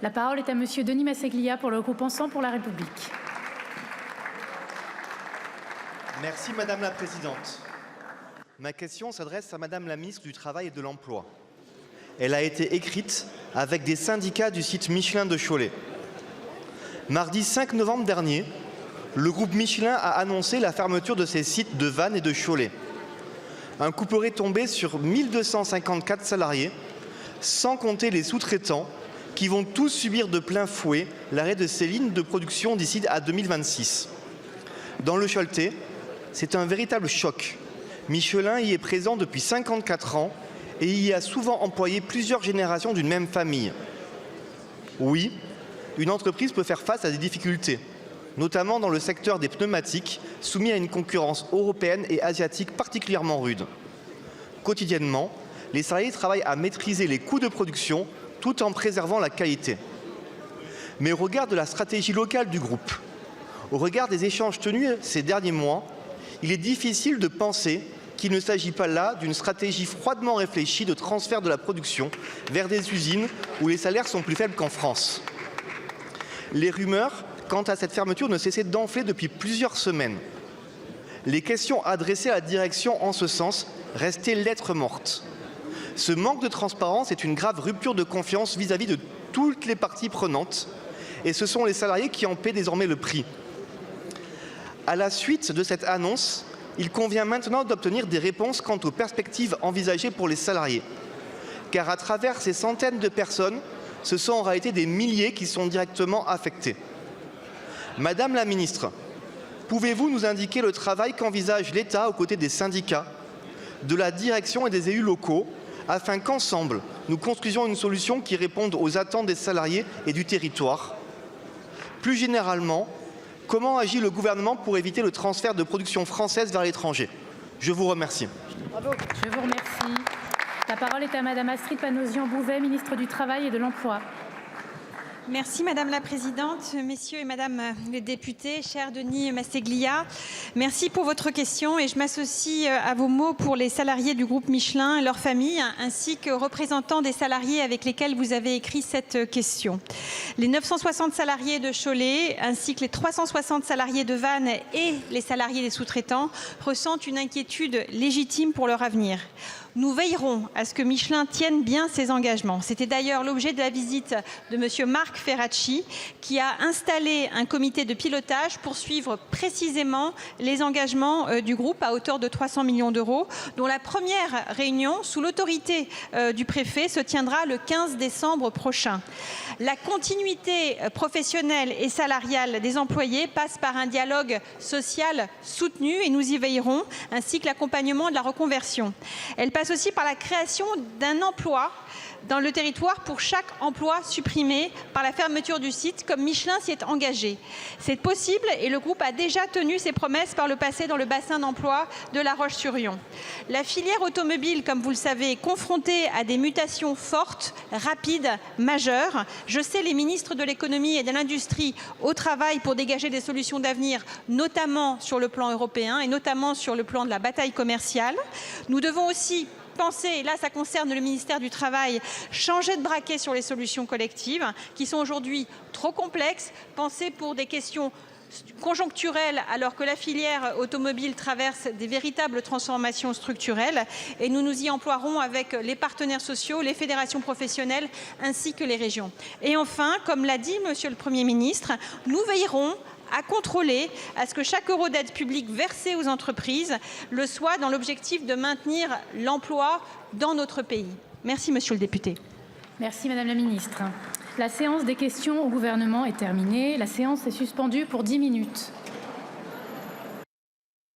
La parole est à Monsieur Denis Masseglia pour le groupe Ensemble pour la République. Merci Madame la Présidente. Ma question s'adresse à Madame la Ministre du Travail et de l'Emploi. Elle a été écrite avec des syndicats du site Michelin de Cholet. Mardi 5 novembre dernier, le groupe Michelin a annoncé la fermeture de ses sites de Vannes et de Cholet. Un couperet tombé sur 1254 salariés, sans compter les sous-traitants qui vont tous subir de plein fouet l'arrêt de ces lignes de production d'ici à 2026. Dans le Choletais, c'est un véritable choc. Michelin y est présent depuis 54 ans et y a souvent employé plusieurs générations d'une même famille. Oui, une entreprise peut faire face à des difficultés, notamment dans le secteur des pneumatiques, soumis à une concurrence européenne et asiatique particulièrement rude. Quotidiennement, les salariés travaillent à maîtriser les coûts de production tout en préservant la qualité. Mais au regard de la stratégie locale du groupe, au regard des échanges tenus ces derniers mois, il est difficile de penser qu'il ne s'agit pas là d'une stratégie froidement réfléchie de transfert de la production vers des usines où les salaires sont plus faibles qu'en France. Les rumeurs quant à cette fermeture ne cessaient d'enfler depuis plusieurs semaines. Les questions adressées à la direction en ce sens restaient lettres mortes. Ce manque de transparence est une grave rupture de confiance vis-à-vis de toutes les parties prenantes et ce sont les salariés qui en paient désormais le prix. À la suite de cette annonce, il convient maintenant d'obtenir des réponses quant aux perspectives envisagées pour les salariés. Car à travers ces centaines de personnes, ce sont en réalité des milliers qui sont directement affectés. Madame la Ministre, pouvez-vous nous indiquer le travail qu'envisage l'État aux côtés des syndicats, de la direction et des élus locaux, afin qu'ensemble, nous construisions une solution qui réponde aux attentes des salariés et du territoire? Plus généralement, comment agit le gouvernement pour éviter le transfert de production française vers l'étranger? Je vous remercie. Bravo. Je vous remercie. La parole est à Madame Astrid Panosyan-Bouvet, ministre du Travail et de l'Emploi. Merci Madame la Présidente, Messieurs et Madame les députés, cher Denis Masseglia. Merci pour votre question et je m'associe à vos mots pour les salariés du groupe Michelin et leurs familles, ainsi que représentants des salariés avec lesquels vous avez écrit cette question. Les 960 salariés de Cholet, ainsi que les 360 salariés de Vannes et les salariés des sous-traitants ressentent une inquiétude légitime pour leur avenir. Nous veillerons à ce que Michelin tienne bien ses engagements. C'était d'ailleurs l'objet de la visite de Monsieur Marc Ferracci, qui a installé un comité de pilotage pour suivre précisément les engagements du groupe à hauteur de 300 millions d'euros, dont la première réunion, sous l'autorité du préfet, se tiendra le 15 décembre prochain. La continuité professionnelle et salariale des employés passe par un dialogue social soutenu et nous y veillerons, ainsi que l'accompagnement de la reconversion. Elle passe aussi par la création d'un emploi dans le territoire pour chaque emploi supprimé par la fermeture du site, comme Michelin s'y est engagé. C'est possible et le groupe a déjà tenu ses promesses par le passé dans le bassin d'emploi de La Roche-sur-Yon. La filière automobile, comme vous le savez, est confrontée à des mutations fortes, rapides, majeures. Je sais les ministres de l'économie et de l'industrie au travail pour dégager des solutions d'avenir, notamment sur le plan européen et notamment sur le plan de la bataille commerciale. Nous devons aussi penser, et là ça concerne le ministère du Travail, changer de braquet sur les solutions collectives qui sont aujourd'hui trop complexes, penser pour des questions conjoncturelles alors que la filière automobile traverse des véritables transformations structurelles et nous nous y emploierons avec les partenaires sociaux, les fédérations professionnelles ainsi que les régions. Et enfin, comme l'a dit Monsieur le Premier ministre, nous veillerons à contrôler à ce que chaque euro d'aide publique versé aux entreprises le soit dans l'objectif de maintenir l'emploi dans notre pays. Merci Monsieur le député. Merci Madame la Ministre. La séance des questions au gouvernement est terminée. La séance est suspendue pour 10 minutes.